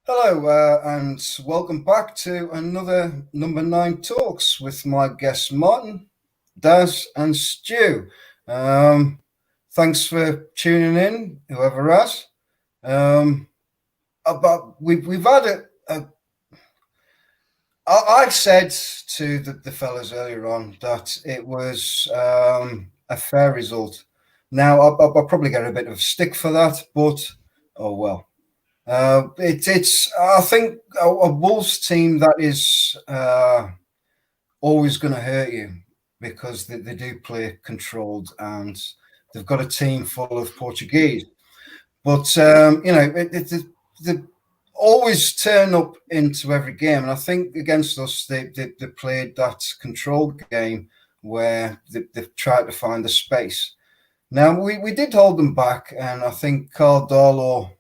Hello, and welcome back to another Number 9 Talks with my guests Martin, Daz, and Stu. Um, Thanks for tuning in, whoever has. But we've had I said to the fellas earlier on that it was a fair result. Now, I'll probably get a bit of stick for that, but oh well. It's I think a Wolves team that is always going to hurt you because they do play controlled and they've got a team full of Portuguese. But they always turn up into every game, and I think against us they played that controlled game where they've tried to find the space. Now we did hold them back, and I think Carl Darlow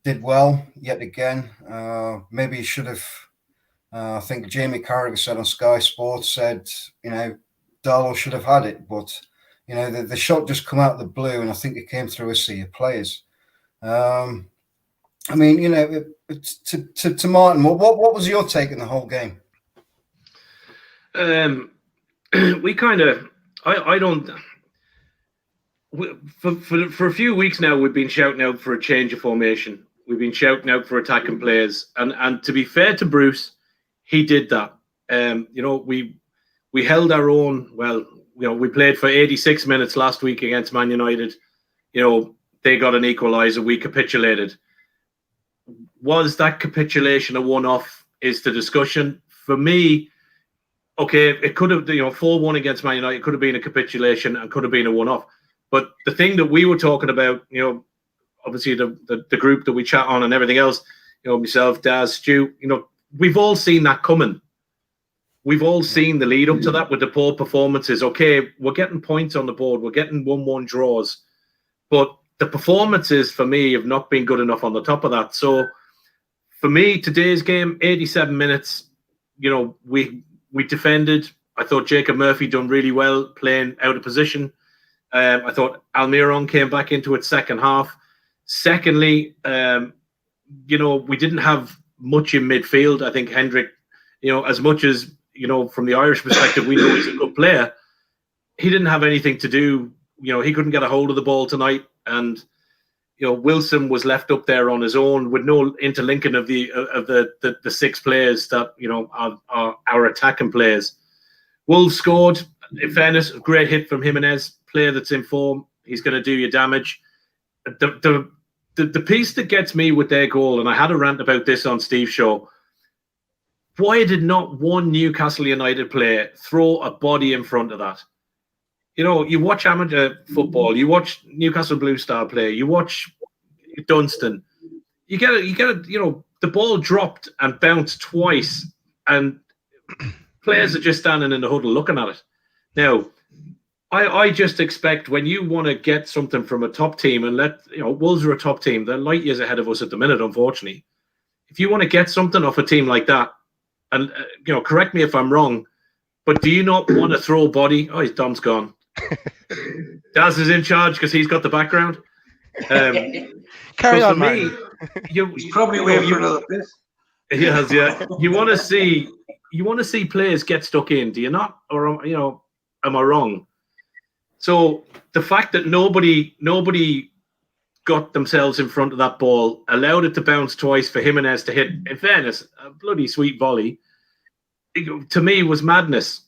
did well yet again. Maybe he should have. I think Jamie Carragher said on Sky Sports Darlow should have had it, but the shot just come out of the blue, and I think it came through a sea of players. To Martin, what was your take in the whole game? We kind of, I don't. For a few weeks now, we've been shouting out for a change of formation. We've been shouting out for attacking players, and to be fair to Bruce, he did that. We held our own. Well, we played for 86 minutes last week against Man United. They got an equaliser. We capitulated. Was that capitulation a one-off? Is the discussion for me? Okay, it could have 4-1 against Man United. It could have been a capitulation and could have been a one-off. But the thing that we were talking about, obviously the group that we chat on and everything else, myself, Daz, Stu, we've all seen that coming. We've all seen the lead up to that with the poor performances. Okay, we're getting points on the board. We're getting 1-1 draws. But the performances for me have not been good enough on the top of that. So for me, today's game, 87 minutes, we defended. I thought Jacob Murphy done really well playing out of position. I thought Almiron came back into it second half. Secondly, we didn't have much in midfield. I think Hendrick, as much as, from the Irish perspective, we know he's a good player. He didn't have anything to do. He couldn't get a hold of the ball tonight. And, Wilson was left up there on his own with no interlinking of the six players that, are our attacking players. Wolves scored. In fairness, a great hit from Jimenez, player that's in form. He's going to do you damage. The piece that gets me with their goal, and I had a rant about this on Steve's show, why did not one Newcastle United player throw a body in front of that? You watch amateur football, you watch Newcastle Blue Star play, you watch Dunstan. You get the ball dropped and bounced twice, and players are just standing in the huddle looking at it. Now, I just expect when you want to get something from a top team, and Wolves are a top team, they're light years ahead of us at the minute, unfortunately. If you want to get something off a team like that, and correct me if I'm wrong, but do you not want to throw body? Oh, his Dom's gone. Daz is in charge because he's got the background. Carry on, me, he's probably waiting for another piss. He has, yeah. You want to see players get stuck in, do you not? Or am I wrong? So the fact that nobody got themselves in front of that ball, allowed it to bounce twice for Jimenez to hit, in fairness, a bloody sweet volley, to me was madness.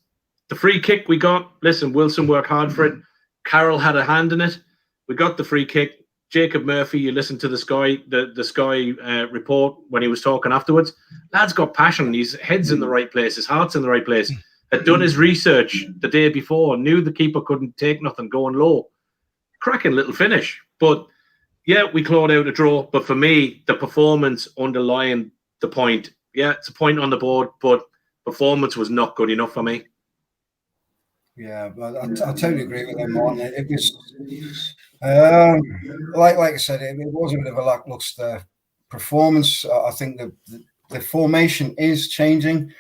The free kick we got, listen, Wilson worked hard for it. Carroll had a hand in it. We got the free kick. Jacob Murphy, you listen to the Sky report when he was talking afterwards. Lad's got passion. His head's in the right place. His heart's in the right place. Had done his research the day before, knew the keeper couldn't take nothing going low. Cracking little finish. But, yeah, we clawed out a draw. But for me, the performance underlying the point, yeah, it's a point on the board, but performance was not good enough for me. Yeah, but I totally agree with him on it. It was, like I said, it was a bit of a lackluster performance. I think the formation is changing.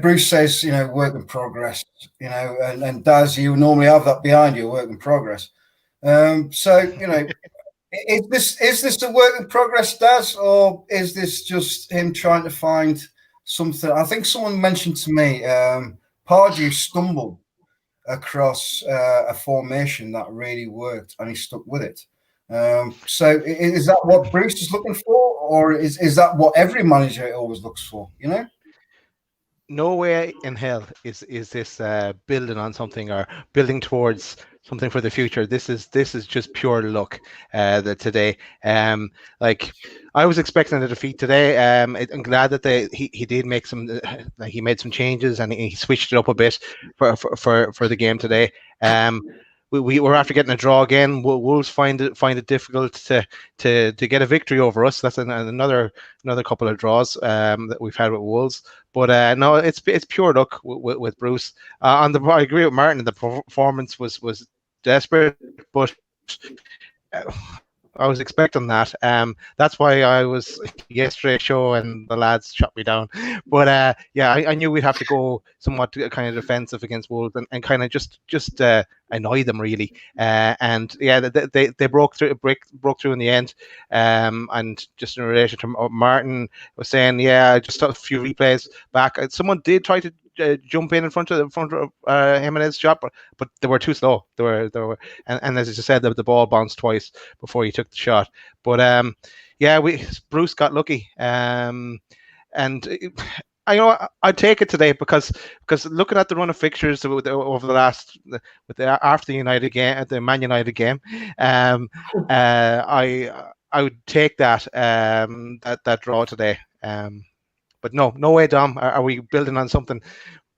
Bruce says, work in progress, and Daz, you normally have that behind you, work in progress. Is this a work in progress, Daz, or is this just him trying to find something? I think someone mentioned to me, Pardew stumbled across a formation that really worked, and he stuck with it. So is that what Bruce is looking for, or is that what every manager always looks for? You know. No way in hell is this building on something or building towards something for the future. This is just pure luck that today. Like I was expecting a defeat today. I'm glad that he did make some he made some changes and he switched it up a bit for the game today. We were after getting a draw again. Wolves find it difficult to get a victory over us. That's another couple of draws that we've had with Wolves. But no, it's pure luck with Bruce. I agree with Martin. The performance was desperate, but I was expecting that. That's why I was yesterday's show and the lads shut me down. But yeah, I knew we'd have to go somewhat kind of defensive against Wolves and kind of just annoy them really. And yeah, they broke through in the end. And just in relation to Martin was saying, yeah, just a few replays back. Someone did try to jump in front of Jimenez's shot, but they were too slow. They were, and as you said, the ball bounced twice before he took the shot. But yeah, Bruce got lucky. And I'd take it today because looking at the run of fixtures over the last after the United game, the Man United game, I would take that that draw today. But no way, Dom. Are we building on something?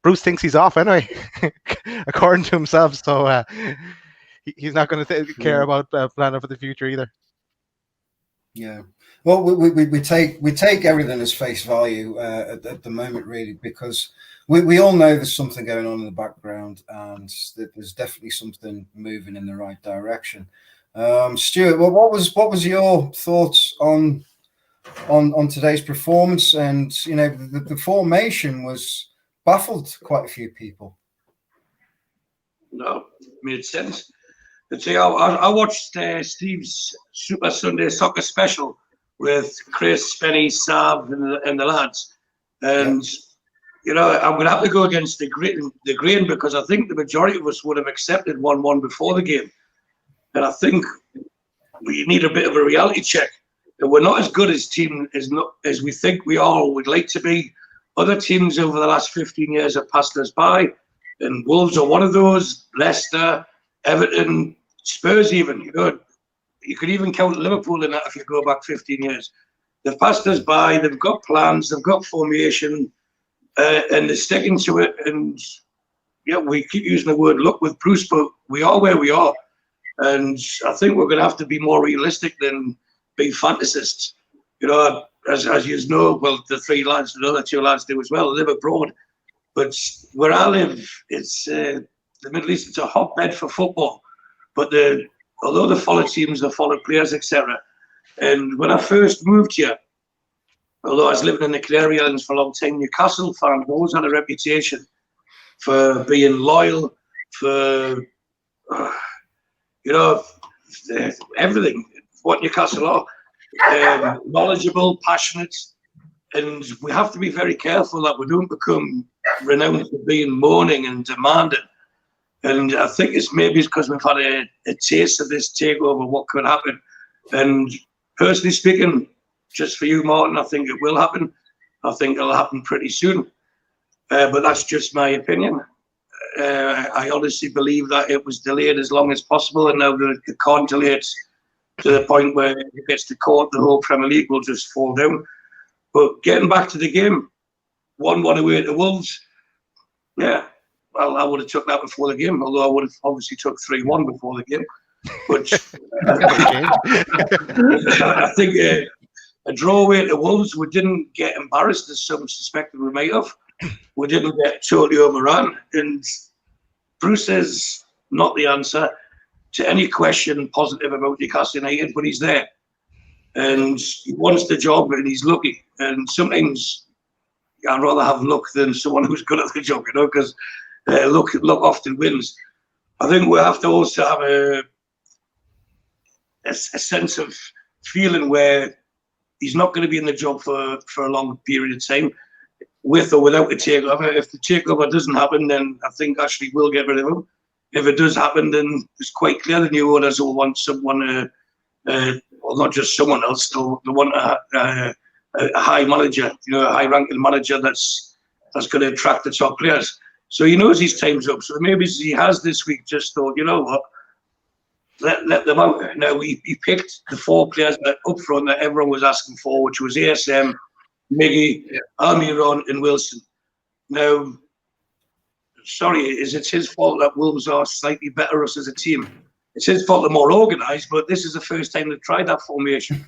Bruce thinks he's off anyway, according to himself. So he's not going to care about planning for the future either. Yeah. Well, we take everything as face value at the moment, really, because we all know there's something going on in the background, and there's definitely something moving in the right direction. Stewart, well, what was your thoughts on today's performance? And the formation was baffled quite a few people. No, made sense. But see, I watched Steve's Super Sunday Soccer special with Chris, Benny, Sav, and the lads, and I'm going to have to go against the grain because I think the majority of us would have accepted 1-1 before the game, and I think we need a bit of a reality check. We're not as good as team as we think we are or would like to be. Other teams over the last 15 years have passed us by, and Wolves are one of those. Leicester, Everton, Spurs even. You could even count Liverpool in that if you go back 15 years. They've passed us by. They've got plans. They've got formation, and they're sticking to it. And yeah, we keep using the word luck with Bruce, but we are where we are. And I think we're going to have to be more realistic than be fantasists. As you know, well, the other two lads do as well, live abroad. But where I live, it's the Middle East, it's a hotbed for football. But although they follow teams, they follow players, etc. And when I first moved here, although I was living in the Canary Islands for a long time, Newcastle fans always had a reputation for being loyal, for everything, what Newcastle are. Knowledgeable, passionate, and we have to be very careful that we don't become renowned for being moaning and demanding. And I think it's because we've had a taste of this takeover, what could happen. And personally speaking, just for you, Martin, I think it will happen. I think it'll happen pretty soon. But that's just my opinion. I honestly believe that it was delayed as long as possible, and now they can't delay it to the point where if it gets to court, the whole Premier League will just fall down. But getting back to the game, 1-1 away to Wolves, yeah, well, I would have took that before the game, although I would have obviously took 3-1 before the game. But I think a draw away to Wolves, we didn't get embarrassed as some suspected we might have. We didn't get totally overrun. And Bruce is not the answer to any question positive about Newcastle United, but he's there. And he wants the job and he's lucky. And sometimes I'd rather have luck than someone who's good at the job, because luck often wins. I think we have to also have a sense of feeling where he's not going to be in the job for a long period of time, with or without a takeover. If the takeover doesn't happen, then I think Ashley will get rid of him. If it does happen, then it's quite clear the new owners will want someone, well, not just someone else, they want a high manager, a high-ranking manager that's going to attract the top players. So he knows his time's up. So maybe he has this week just thought, you know what, let them out. Now, he picked the 4 players up front that everyone was asking for, which was ASM, Miggy, Almiron, and Wilson. Now, sorry, it's his fault that Wolves are slightly better us as a team. It's his fault they're more organised, but this is the first time they've tried that formation.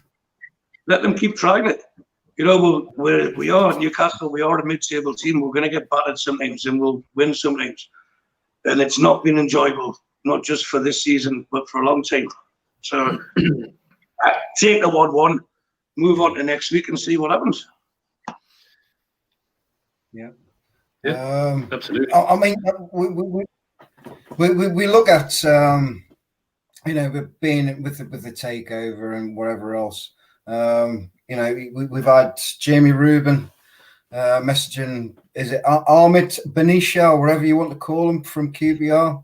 Let them keep trying it. We are Newcastle. We are a mid-table team. We're going to get battered sometimes, and we'll win sometimes. And it's not been enjoyable, not just for this season, but for a long time. So take the 1-1, move on to next week, and see what happens. Yeah. Absolutely. I mean, we look at being with the takeover and whatever else. We've had Jamie Rubin messaging, is it Ahmed Benisha or whatever you want to call him from QPR,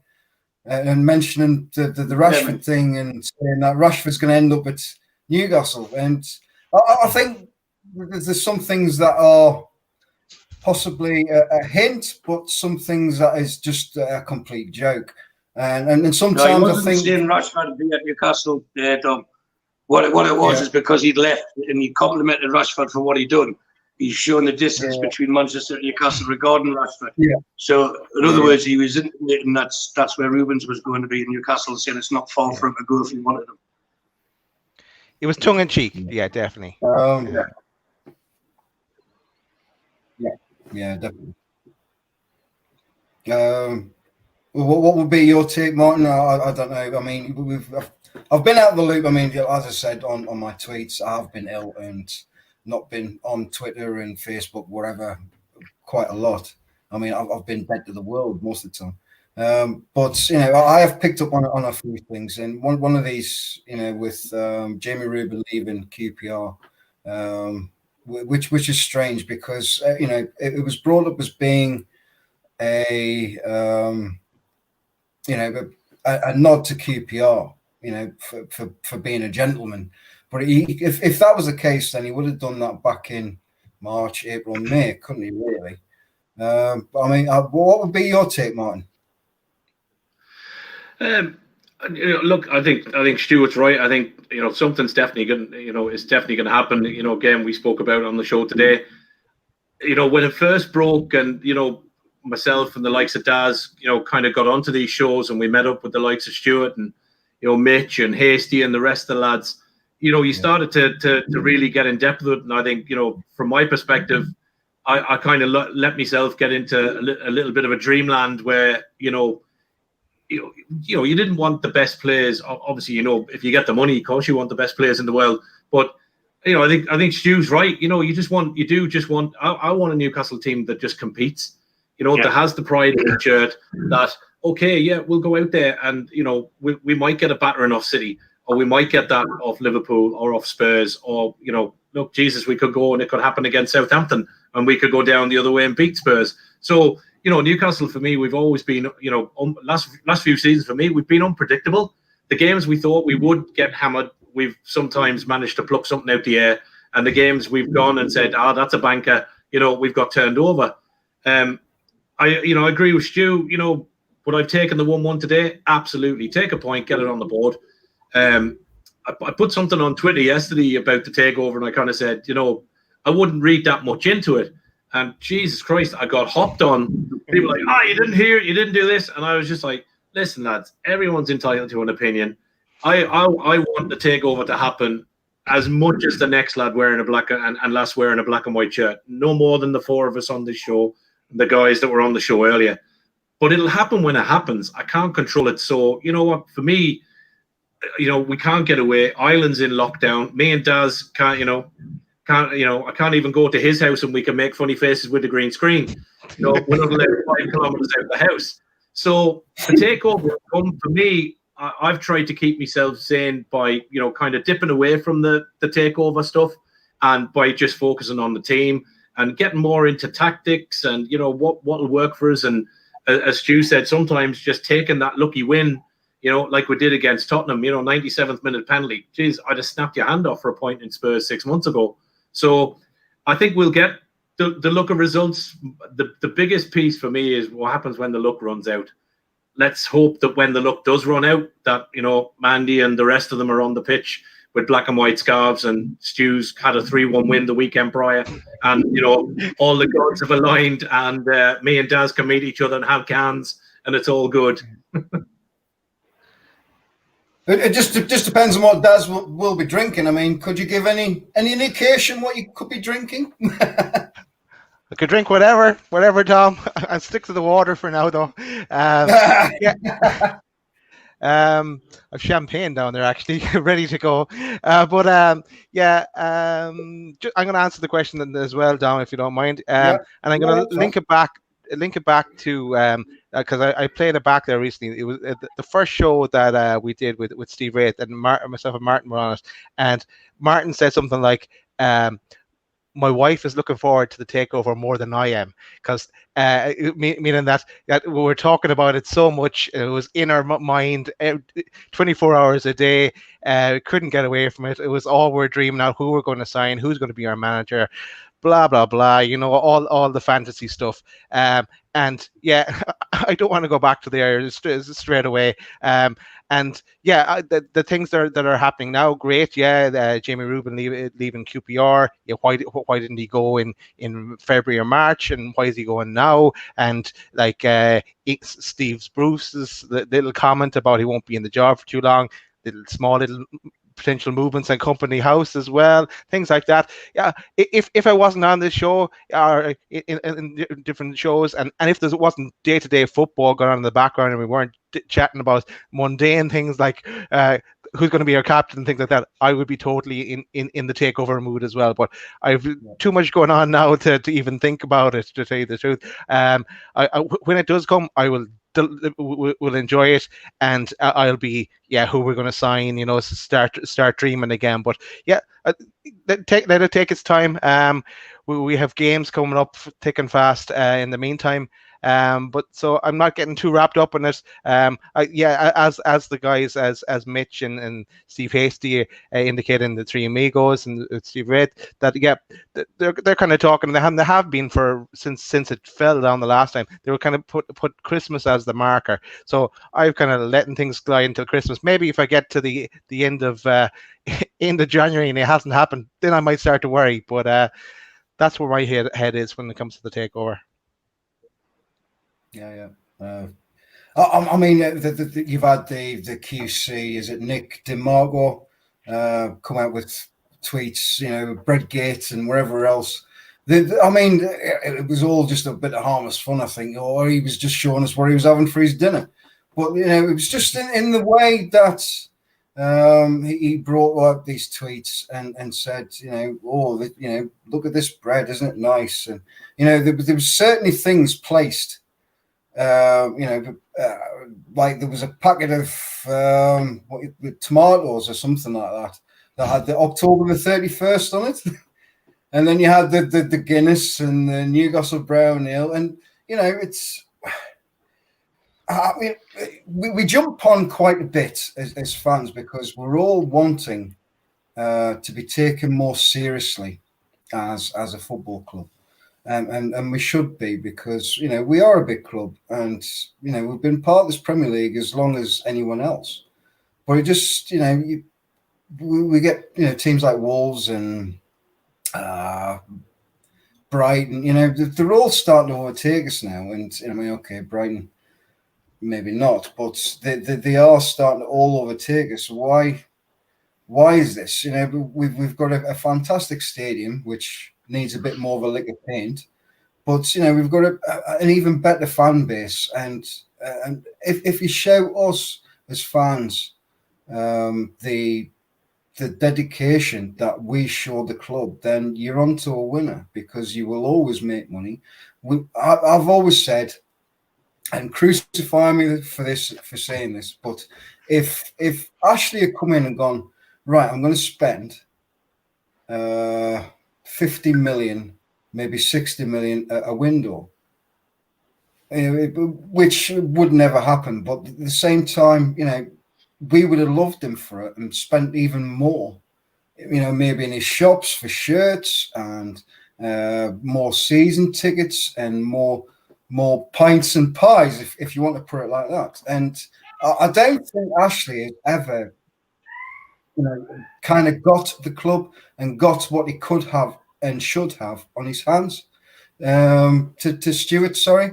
and mentioning the Rashford thing and saying that Rashford's going to end up at Newcastle. And I think there's some things that are possibly a hint, but some things that is just a complete joke. And sometimes I think saying Rashford would be at Newcastle, Dom. What it was is because he'd left and he complimented Rashford for what he'd done. He's shown the distance between Manchester and Newcastle regarding Rashford. Yeah. So in other words, he was intimating that's where Rubens was going to be in Newcastle, saying it's not far for him to go if he wanted him. It was tongue in cheek. Yeah, definitely. Yeah, definitely. What would be your take, Martin? I don't know. I mean, I've been out of the loop. I mean, as I said on my tweets, I've been ill and not been on Twitter and Facebook, whatever, quite a lot. I mean, I've been dead to the world most of the time. But I have picked up on a few things, and one of these, with Jamie Rubin leaving QPR. Which is strange because it was brought up as being a nod to QPR, for being a gentleman. But if that was the case, then he would have done that back in March, April, May, couldn't he? Really? I mean, what would be your take, Martin? Look, I think Stewart's right. I think something's definitely going to happen. Again, we spoke about it on the show today. When it first broke, and myself and the likes of Daz, kind of got onto these shows, and we met up with the likes of Stewart and Mitch and Hasty and the rest of the lads. You started to really get in depth with it, and I think from my perspective, I kind of let myself get into a little bit of a dreamland where you didn't want the best players. Obviously, if you get the money, of course, you want the best players in the world. But I think Stu's right. I want a Newcastle team that just competes. That has the pride in the shirt. That we'll go out there and we might get a battering off City, or we might get that off Liverpool or off Spurs, or look, Jesus, we could go and it could happen against Southampton, and we could go down the other way and beat Spurs. So. Newcastle for me, we've always been, last few seasons for me, we've been unpredictable. The games we thought we would get hammered, we've sometimes managed to pluck something out the air. And the games we've gone and said, that's a banker, we've got turned over. I agree with Stu, would I've taken the 1-1 today? Absolutely. Take a point, get it on the board. I put something on Twitter yesterday about the takeover, and I kind of said, I wouldn't read that much into it. And Jesus Christ, I got hopped on. People were like, you didn't hear it, you didn't do this. And I was just like, listen, lads, everyone's entitled to an opinion. I want the takeover to happen as much as the next lad wearing a black and last wearing a black and white shirt. No more than the 4 of us on this show, the guys that were on the show earlier. But it'll happen when it happens. I can't control it. So, you know what, for me, we can't get away. Ireland's in lockdown. Me and Daz can't, I can't even go to his house and we can make funny faces with the green screen. We're not allowed 5 kilometers out of the house. So the takeover will come for me. I've tried to keep myself sane by, kind of dipping away from the takeover stuff and by just focusing on the team and getting more into tactics and, what'll work for us. And as Stu said, sometimes just taking that lucky win, like we did against Tottenham, 97th minute penalty. Geez, I'd have snapped your hand off for a point in Spurs 6 months ago. So I think we'll get the luck of results. The biggest piece for me is what happens when the luck runs out. Let's hope that when the luck does run out, that, Mandy and the rest of them are on the pitch with black and white scarves, and Stu's had a 3-1 win the weekend prior. And, all the gods have aligned, and me and Daz can meet each other and have cans, and it's all good. It just depends on what Daz will be drinking. I mean, could you give any indication what you could be drinking? I could drink whatever, Tom. I'll stick to the water for now, though. Yeah. I've champagne down there actually, ready to go. I'm going to answer the question as well, Dom, if you don't mind. And I'm going to link it back to because I played it back there recently. It was the first show that we did with Steve Wraith, and myself and Martin were on it. And Martin said something like, my wife is looking forward to the takeover more than I am, because meaning that we were talking about it so much. It was in our mind 24 hours a day. Couldn't get away from it. It was all we're dreaming out, who we're going to sign, who's going to be our manager, blah blah blah, all the fantasy stuff. And yeah, I don't want to go back to there straight away. The things that are happening now, great. Jamie Rubin leaving QPR. Yeah, why didn't he go in February or March, and why is he going now? And like Steve Bruce's little comment about he won't be in the job for too long, little potential movements in company house as well, things like that. Yeah, if I wasn't on this show or in different shows, and if there wasn't day-to-day football going on in the background, and we weren't chatting about mundane things like who's going to be our captain and things like that, I would be totally in the takeover mood as well. But I've too much going on now to even think about it, to tell you the truth. When it does come, I will enjoy it, and I'll be who we're going to sign, start dreaming again. But let it take its time. We have games coming up thick and fast in the meantime. But so I'm not getting too wrapped up in it. As the guys, as Mitch and Steve Hasty indicated in the Three Amigos and Steve Wraith, that they're kind of talking. They have been since it fell down the last time. They were kind of put Christmas as the marker. So I've kind of letting things glide until Christmas. Maybe if I get to the end of January and it hasn't happened, then I might start to worry. But that's where my head is when it comes to the takeover. I mean, you've had the QC, is it Nick DeMarco, come out with tweets, Breadgate and wherever else. I mean, it was all just a bit of harmless fun, I think, or he was just showing us what he was having for his dinner. But, it was just in the way that he brought out these tweets and said, look at this bread, isn't it nice? And, there was certainly things placed. Like there was a packet of tomatoes or something like that had the October the 31st on it, and then you had the Guinness and the Newcastle Brown Ale, and it's. I mean, we jump on quite a bit as fans because we're all wanting to be taken more seriously as a football club. And we should be, because we are a big club, and we've been part of this Premier League as long as anyone else. But it just we get teams like Wolves and Brighton. They're all starting to overtake us now. And I mean, okay, Brighton maybe not, but they are starting to all overtake us. Why is this? We've got a fantastic stadium which needs a bit more of a lick of paint, but we've got an even better fan base, and if you show us as fans the dedication that we show the club, then you're onto a winner, because you will always make money. I've always said and crucify me for saying this, but if Ashley had come in and gone, right, I'm going to spend 50 million, maybe 60 million a window, which would never happen. But at the same time, we would have loved him for it and spent even more, maybe in his shops for shirts and more season tickets and more pints and pies, if you want to put it like that. And I don't think Ashley has ever, kind of got the club and got what he could have and should have on his hands. To Stewart, sorry.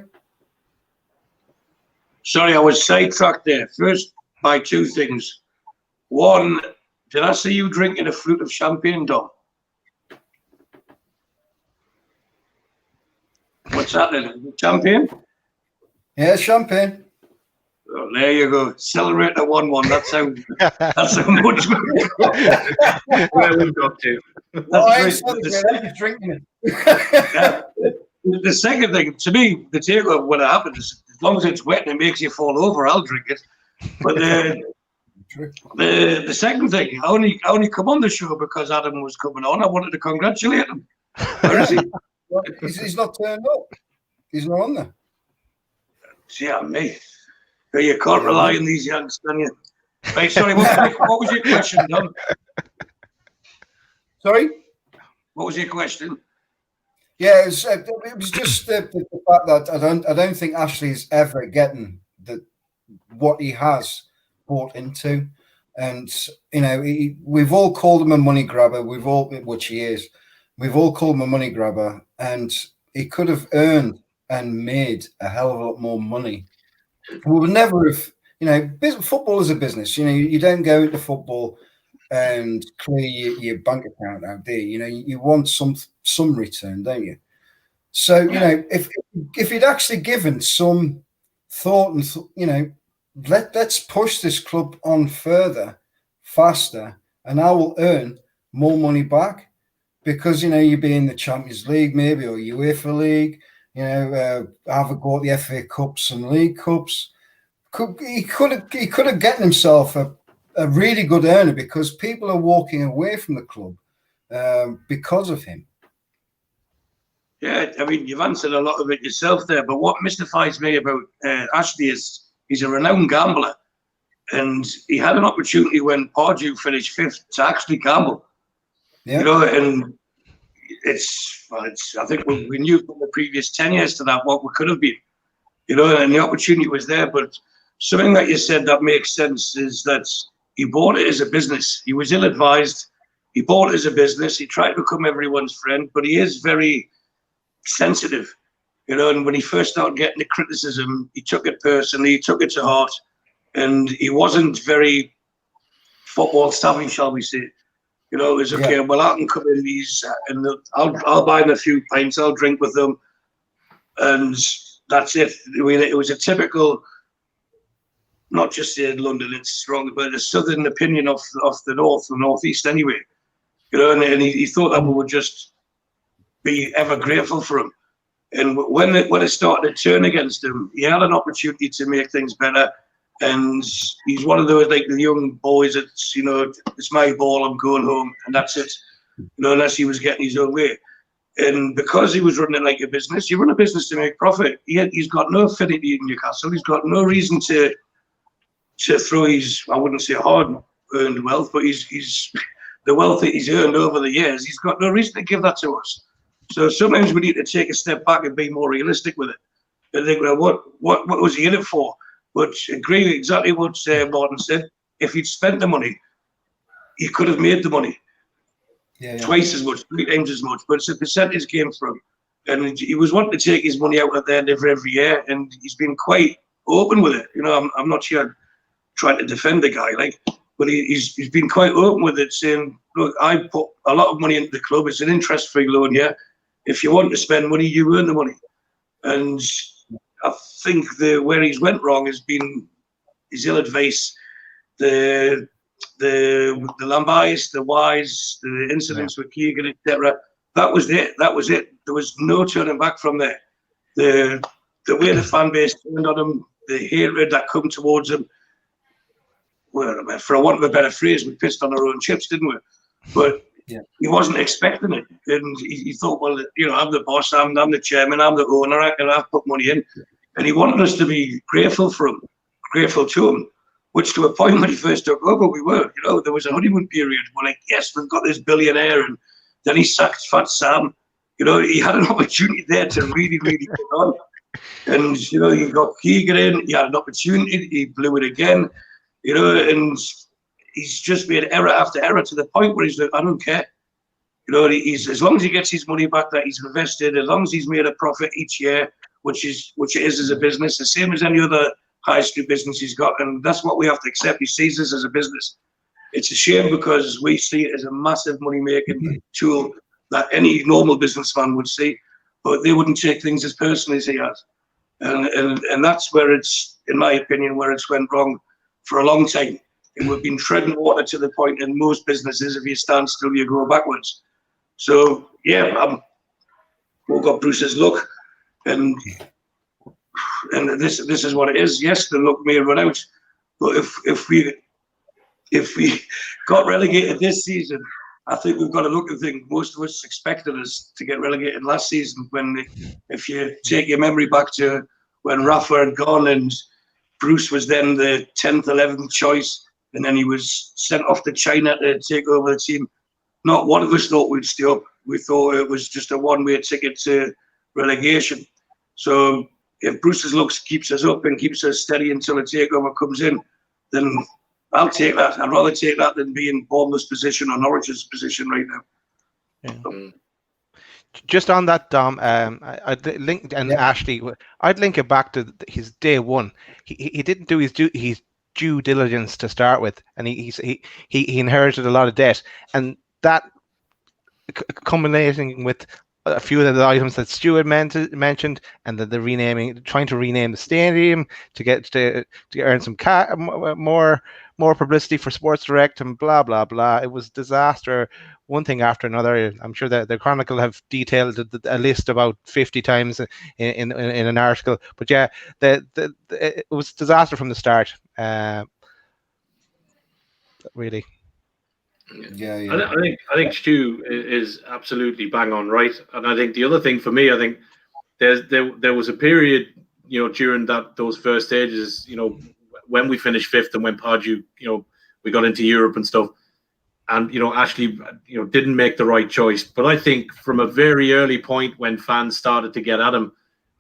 Sorry, I was sidetracked there. First, by two things. One, did I see you drinking a flute of champagne, Dom? What's that then? Champagne? Yeah, champagne. Oh, there you go. Celebrate the 1-1. That's how much. Where we've got to. I'm drinking it. The second thing, to me, the takeover when it happens, as long as it's wet and it makes you fall over, I'll drink it. But the second thing, I only come on the show because Adam was coming on. I wanted to congratulate him. Where is he? He's not turned up. He's not on there. Yeah, me. You can't rely on these youngs, can you? Right, sorry, what was your question, Don? Sorry? What was your question? Yeah, it was just the fact that I don't think Ashley's ever getting what he has bought into, and we've all called him a money grabber. Which he is. We've all called him a money grabber, and he could have earned and made a hell of a lot more money. We would never have, football is a business. You don't go into football and clear your bank account out there. You want some return, don't you? So, if you'd actually given some thought and, let's push this club on further, faster, and I will earn more money back because, you'd be in the Champions League maybe or UEFA League, have a go at the FA Cups and League Cups. He could have gotten himself a really good earner because people are walking away from the club because of him. Yeah, I mean, you've answered a lot of it yourself there, but what mystifies me about Ashley is he's a renowned gambler, and he had an opportunity when Pardew finished 5th to actually gamble. Yeah. And I think we knew from the previous 10 years to that what we could have been, and the opportunity was there. But something that you said that makes sense is that he bought it as a business. He was ill-advised. He bought it as a business. He tried to become everyone's friend, but he is very sensitive, and when he first started getting the criticism, he took it personally, he took it to heart, and he wasn't very football savvy, shall we say. It was okay. Yeah. Well, I can come in these, and I'll buy them a few pints. I'll drink with them, and that's it. I mean, it was a typical, not just in London, it's strong, but a southern opinion of the north, the northeast, anyway. And he thought that we would just be ever grateful for him. And when it started to turn against him, he had an opportunity to make things better. And he's one of those, like the young boys that's, it's my ball, I'm going home, and that's it. Unless he was getting his own way. And because he was running it like a business, you run a business to make profit. He's got no affinity in Newcastle. He's got no reason to throw his, I wouldn't say hard-earned wealth, but he's the wealth that he's earned over the years, he's got no reason to give that to us. So sometimes we need to take a step back and be more realistic with it. And think, well, what was he in it for? But agree with exactly what Martin said. If he'd spent the money, he could have made the money. Twice as much, 3 times as much. But it's a percentage game for him. And he was wanting to take his money out at the end of every year, and he's been quite open with it. I'm not sure I'm trying to defend the guy, but he's been quite open with it, saying, look, I put a lot of money into the club. It's an interest-free loan here. If you want to spend money, you earn the money. And I think where he's went wrong has been his ill advice, the lambast, the wise, the incidents with Keegan, etc. That was it. There was no turning back from there. the way the fan base turned on him, the hatred that come towards him, well, for want of a better phrase, we pissed on our own chips, didn't we? But he wasn't expecting it. And he thought, well, I'm the boss, I'm the chairman, I'm the owner, I've put money in. And he wanted us to be grateful for him, grateful to him, which to a point when he first took over, we were. There was a honeymoon period. We're like, yes, we've got this billionaire. And then he sacked Fat Sam. He had an opportunity there to really, really get on. And, he got Keegan in, he had an opportunity, he blew it again, and he's just made error after error to the point where he's like, I don't care. He's as long as he gets his money back that he's invested, as long as he's made a profit each year, which it is as a business, the same as any other high street business he's got, and that's what we have to accept. He sees this as a business. It's a shame because we see it as a massive money-making tool that any normal businessman would see, but they wouldn't take things as personally as he has. And that's where it's, in my opinion, where it's went wrong for a long time. And we've been treading water to the point in most businesses, if you stand still, you go backwards. So, we've got Bruce's luck, and this is what it is. Yes, the luck may run out, but if we got relegated this season, I think we've got to look and think most of us expected us to get relegated last season. If you take your memory back to when Rafa had gone and Bruce was then the 10th, 11th choice, and then he was sent off to China to take over the team. Not one of us thought we'd stay up. We thought it was just a one-way ticket to relegation. So if Bruce's luck keeps us up and keeps us steady until a takeover comes in, then I'll take that. I'd rather take that than be in Bournemouth's position or Norwich's position right now. Yeah. Just on that, Dom, I'd link Ashley. I'd link it back to his day one. He didn't do his due diligence to start with, and he inherited a lot of debt, and that culminating with a few of the items that Stewart mentioned, and the renaming, trying to rename the stadium to earn some more publicity for Sports Direct and blah blah blah. It was disaster, one thing after another. I'm sure that the Chronicle have detailed a list about 50 times in an article. But yeah, it was disaster from the start. Really. Yeah. I think Stu is absolutely bang on right, and I think the other thing for me, I think there was a period, during those first stages, when we finished fifth and when Pardew, we got into Europe and stuff, and Ashley, didn't make the right choice. But I think from a very early point when fans started to get at him,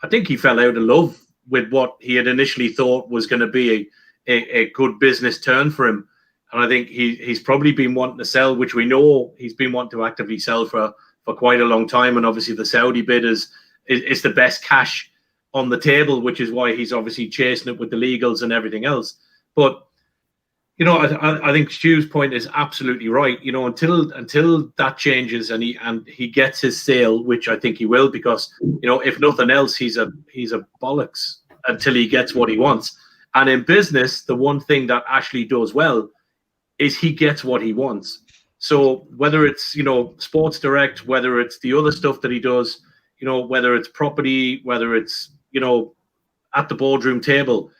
I think he fell out of love with what he had initially thought was going to be a good business turn for him. And I think he's probably been wanting to sell, which we know he's been wanting to actively sell for quite a long time. And obviously the Saudi bid is the best cash on the table, which is why he's obviously chasing it with the legals and everything else. But, I think Stu's point is absolutely right. Until that changes and he gets his sale, which I think he will, because, if nothing else, he's a bollocks until he gets what he wants. And in business, the one thing that Ashley does well is he gets what he wants. So whether it's, Sports Direct, whether it's the other stuff that he does, whether it's property, whether it's, at the boardroom table,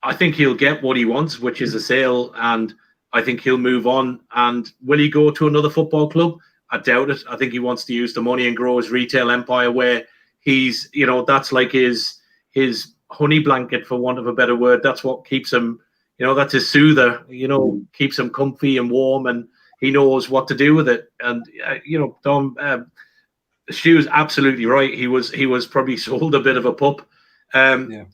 I think he'll get what he wants, which is a sale, and I think he'll move on. And will he go to another football club? I doubt it. I think he wants to use the money and grow his retail empire where he's, that's like his honey blanket, for want of a better word. That's what keeps him, that's his soother, keeps him comfy and warm, and he knows what to do with it. And, Dom, Stu's absolutely right. He was probably sold a bit of a pup, and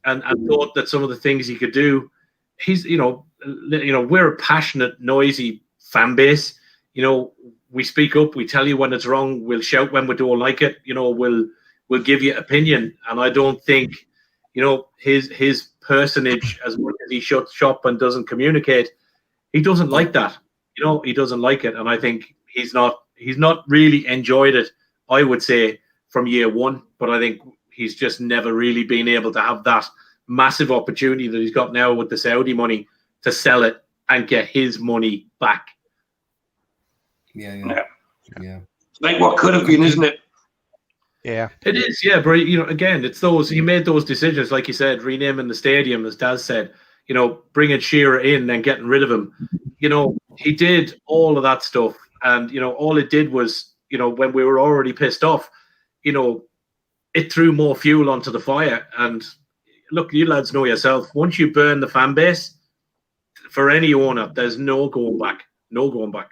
thought that some of the things he could do. He's, we're a passionate, noisy fan base. We speak up, we tell you when it's wrong, we'll shout when we don't like it. We'll give you opinion, and I don't think, his personage, as much as he shuts shop and doesn't communicate, he doesn't like that. He doesn't like it, and I think he's not really enjoyed it, I would say, from year one. But I think he's just never really been able to have that massive opportunity that he's got now with the Saudi money to sell it and get his money back. Yeah. Like what could have been, isn't it? Yeah, it is. Yeah, but again, it's those he made those decisions, like you said, renaming the stadium, as Daz said. Bringing Shearer in and getting rid of him. He did all of that stuff, and all it did was, when we were already pissed off, it threw more fuel onto the fire. And look, you lads know yourself. Once you burn the fan base, for any owner, there's no going back. No going back.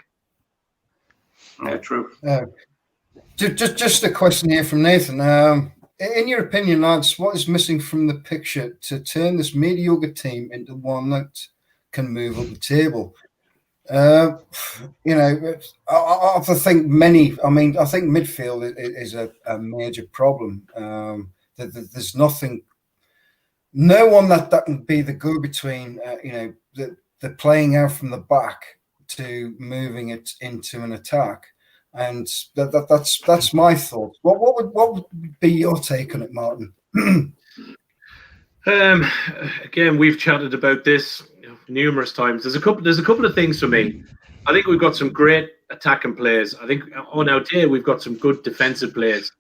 Yeah, true. Just a question here from Nathan. In your opinion, lads, what is missing from the picture to turn this mediocre team into one that can move up the table? I think midfield is a major problem. There's nothing, no one that can be the go-between. The playing out from the back to moving it into an attack, and that's my thought. What would be your take on it, Martin? Again, we've chatted about this numerous times. There's a couple of things for me. I think we've got some great attacking players. I think on our day we've got some good defensive players.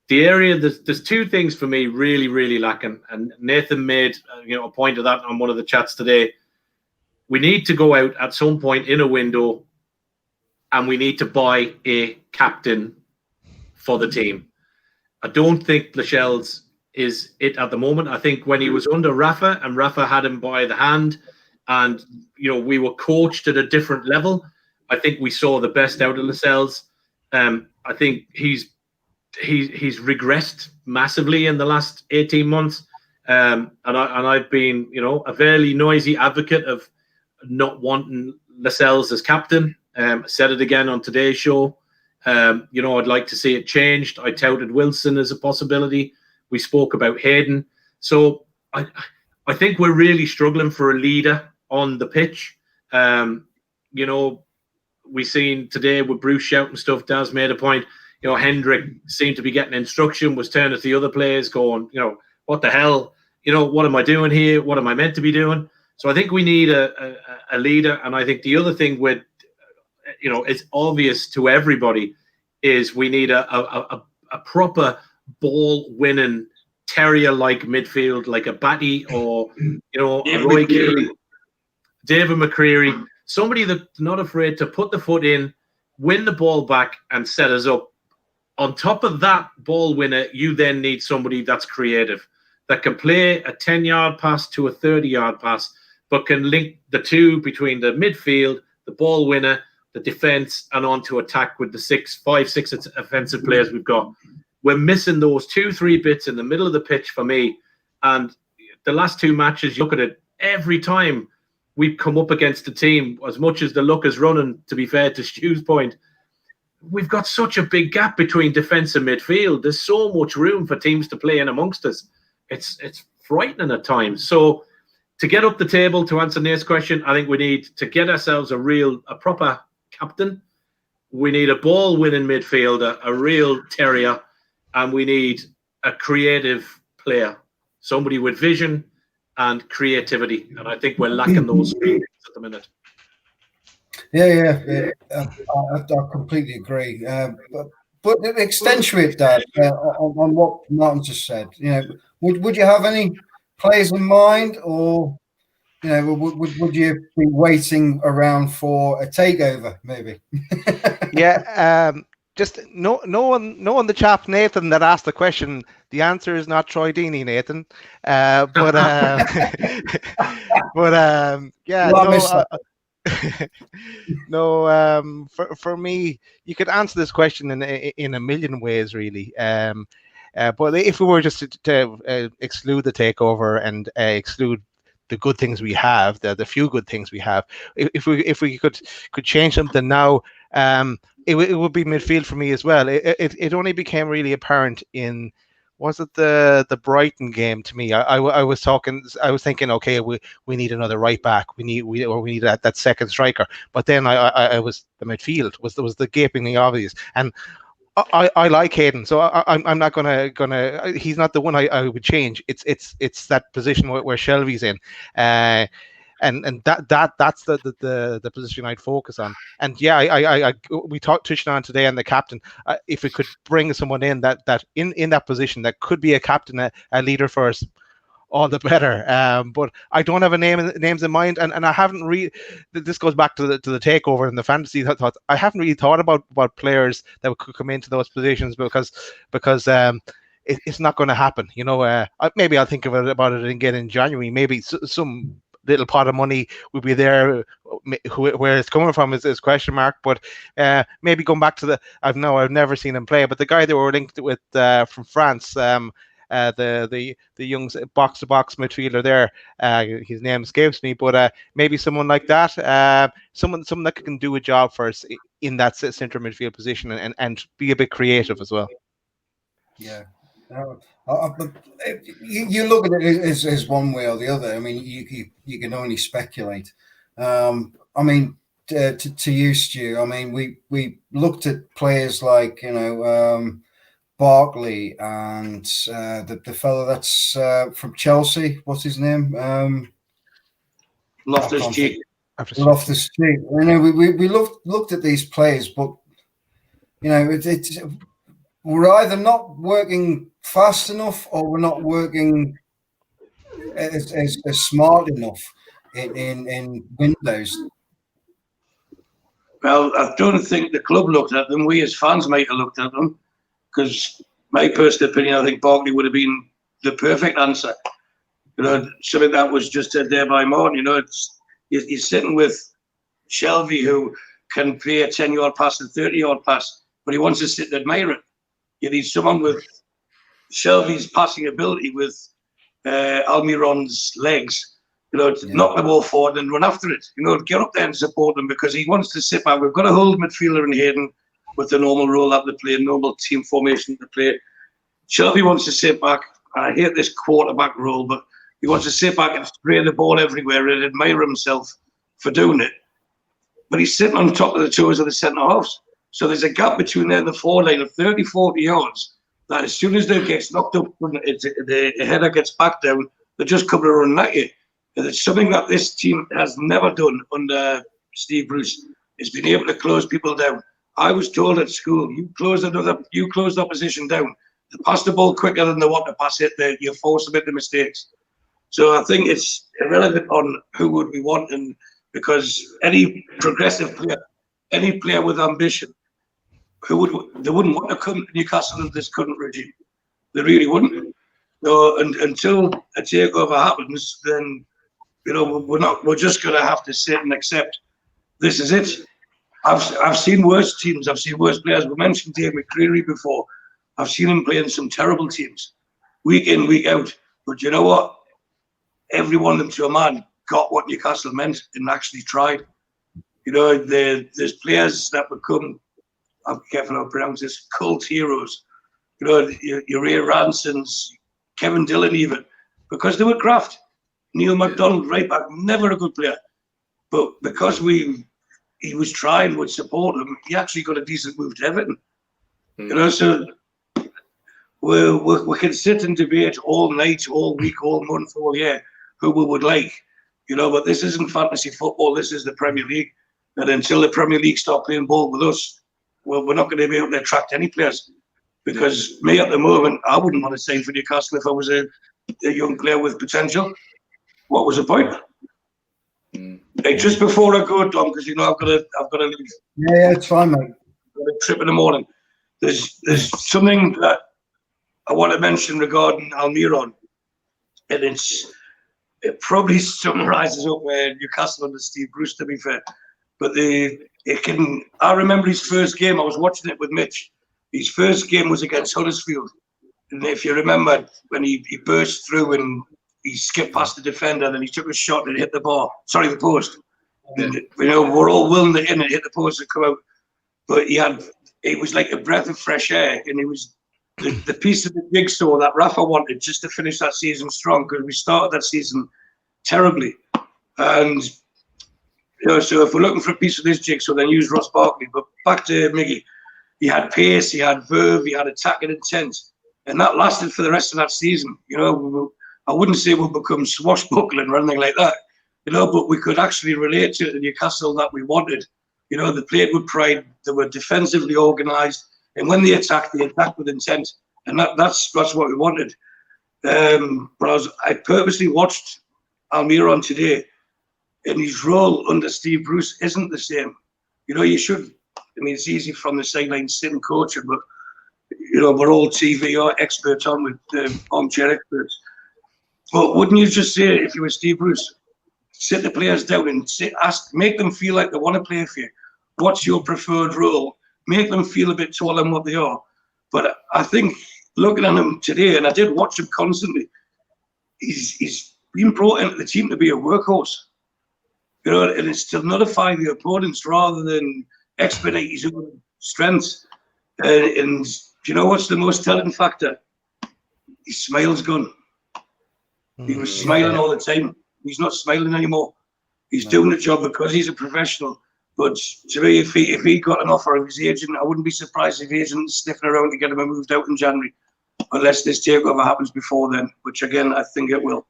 The area there's two things for me really, really lacking, and Nathan made a point of that on one of the chats today. We need to go out at some point in a window, and we need to buy a captain for the team. I don't think Lascelles is it at the moment. I think when he was under Rafa, and Rafa had him by the hand, and we were coached at a different level, I think we saw the best out of Lascelles. I think he's regressed massively in the last 18 months, and I've been a very noisy advocate of not wanting Lascelles as captain. I said it again on today's show. I'd like to see it changed. I touted Wilson as a possibility. We spoke about Hayden. So I think we're really struggling for a leader on the pitch. We seen today with Bruce shouting stuff. Daz made a point. Hendrick seemed to be getting instruction, was turning to the other players going, what the hell? What am I doing here? What am I meant to be doing? So I think we need a leader. And I think the other thing with, it's obvious to everybody, is we need a proper ball-winning terrier-like midfield, like a Batty or, a Roy Keane, David McCreary, somebody that's not afraid to put the foot in, win the ball back and set us up. On top of that ball winner, you then need somebody that's creative, that can play a 10-yard pass to a 30-yard pass, but can link the two between the midfield, the ball winner, the defense, and on to attack with the 5, 6 offensive players we've got. We're missing those 2-3 bits in the middle of the pitch for me. And the last two matches, you look at it, every time we've come up against a team, as much as the luck is running, to be fair to Stu's point, we've got such a big gap between defence and midfield. There's so much room for teams to play in amongst us. It's frightening at times. So to get up the table, to answer Nate's question, I think we need to get ourselves a proper captain. We need a ball-winning midfielder, a real terrier, and we need a creative player, somebody with vision and creativity. And I think we're lacking those things at the minute. Yeah. I completely agree. But accentuate that on what Martin just said. Would you have any players in mind, or would you be waiting around for a takeover, maybe? Yeah. Just no one the chap Nathan that asked the question. The answer is not Troy Deeney, Nathan. Yeah. No. For me, you could answer this question in a million ways, really. But if we were just to exclude the takeover and exclude the good things we have, the few good things we have, if we could change something now, it would be midfield for me as well. It only became really apparent in, was it the Brighton game to me? I was thinking, okay, we need another right back. We need that second striker. But then I was, the midfield was the gapingly obvious. And I like Hayden, so I'm not gonna. He's not the one I would change. It's that position where Shelby's in. and that's the position I'd focus on. And yeah, I we touched on today on the captain. If we could bring someone in that in that position that could be a captain, a leader for us, all the better. But I don't have names in mind, and I haven't really. This goes back to the takeover and the fantasy thoughts. I haven't really thought about players that could come into those positions because it's not going to happen. Maybe I'll think about it again in January. Maybe some little pot of money will be there. Where it's coming from is question mark. But maybe going back to I've never seen him play, but the guy that we're linked with from France. The young box to box midfielder there, his name escapes me, but maybe someone like that, someone that can do a job for us in that central midfield position and be a bit creative as well. Yeah. You look at it as one way or the other. I mean, you can only speculate. I mean, to you, Stu. I mean, we looked at players like Barkley and the fellow that's from Chelsea. What's his name? Loftus-Cheek. Loftus-Cheek. We looked at these players, but it's we're either not working fast enough or we're not working as smart enough in windows. Well, I don't think the club looked at them. We as fans might have looked at them, because my personal opinion, I think Barkley would have been the perfect answer. Something that was just a day by morning. You're sitting with Shelvey, who can play a 10-yard pass and 30-yard pass, but he wants to sit and admire it. You need someone with Shelvey's passing ability, with Almiron's legs, knock the ball forward and run after it. Get up there and support them, because he wants to sit back. We've got a hold midfielder in Hayden with the normal role that they play, normal team formation to play. Shelvey wants to sit back. I hate this quarterback role, but he wants to sit back and spray the ball everywhere and admire himself for doing it. But he's sitting on top of the toes of the centre halves. So there's a gap between there and the forward line of 30, 40 yards that as soon as they gets knocked up, the header gets back down, they just come and run at you. And it's something that this team has never done under Steve Bruce, is been able to close people down. I was told at school, you close the opposition down. They pass the ball quicker than they want to pass it, you force them into mistakes. So I think it's irrelevant on who would we want, and because any progressive player, any player with ambition, they wouldn't want to come to Newcastle in this current regime. They really wouldn't. So until a takeover happens, then we're just going to have to sit and accept this is it. I've seen worse teams. I've seen worse players. We mentioned Dave McCreary before. I've seen him play in some terrible teams, week in, week out. But you know what? Every one of them, to a man, got what Newcastle meant and actually tried. There's players that become, I'm careful how I pronounce this, cult heroes. Your Ray Ransons, Kevin Dillon even, because they were graft. Neil MacDonald, right back, never a good player. But because he was trying, would support him, he actually got a decent move to Everton. So we can sit and debate all night, all week, all month, all year, who we would like. But this isn't fantasy football, this is the Premier League. And until the Premier League start playing ball with us, well, we're not going to be able to attract any players. Because me at the moment, I wouldn't want to sign for Newcastle if I was a young player with potential. What was the point? Hey, just before I go, Dom, because I've got to leave. Yeah, it's fine, mate. I've got a trip in the morning. There's something that I want to mention regarding Almiron, and it probably summarises up where Newcastle under Steve Bruce, to be fair. But I remember his first game. I was watching it with Mitch. His first game was against Huddersfield, and if you remember, when he burst through and he skipped past the defender, and then he took a shot and it hit the post. Yeah. And, we're all willing to in and hit the post and come out. But it was like a breath of fresh air, and it was the piece of the jigsaw that Rafa wanted just to finish that season strong, because we started that season terribly. And so if we're looking for a piece of this jigsaw, then use Ross Barkley. But back to Miggy, he had pace, he had verve, he had attacking intent, and that lasted for the rest of that season. I wouldn't say we'll become swashbuckling or anything like that, but we could actually relate to the Newcastle that we wanted. They played with pride, they were defensively organised, and when they attacked with intent, and that's what we wanted. But I purposely watched Almiron today, and his role under Steve Bruce isn't the same. You should. It's easy from the sideline sitting coaching, but we're all TV or experts on with armchair experts. But wouldn't you just say, if you were Steve Bruce, sit the players down and make them feel like they want to play for you? What's your preferred role? Make them feel a bit taller than what they are. But I think looking at him today, and I did watch him constantly, he's been brought into the team to be a workhorse. And it's to nullify the opponents rather than expedite his own strengths. And what's the most telling factor? His smile's gone. He was smiling all the time. He's not smiling anymore. He's doing the job because he's a professional. But to me, if he got an offer of his agent, I wouldn't be surprised if the agent's sniffing around to get him moved out in January, unless this takeover happens before then, which again, I think it will.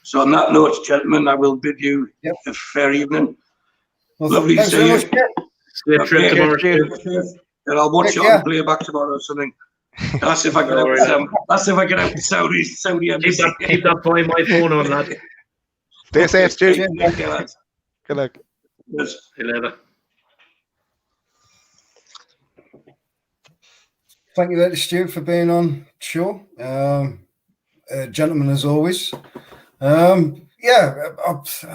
So on that note, gentlemen, I will bid you a fair evening. Well, lovely to see you. Safe trip tomorrow. And I'll watch it on playback tomorrow or something. That's if I get out. That's if I get out to Saudi embassy. Keep that by my phone on, lad. Stay safe, Stu. Okay, lads. Good luck. Yes. See you later. Thank you, there, Stewart, for being on show. Gentlemen, as always.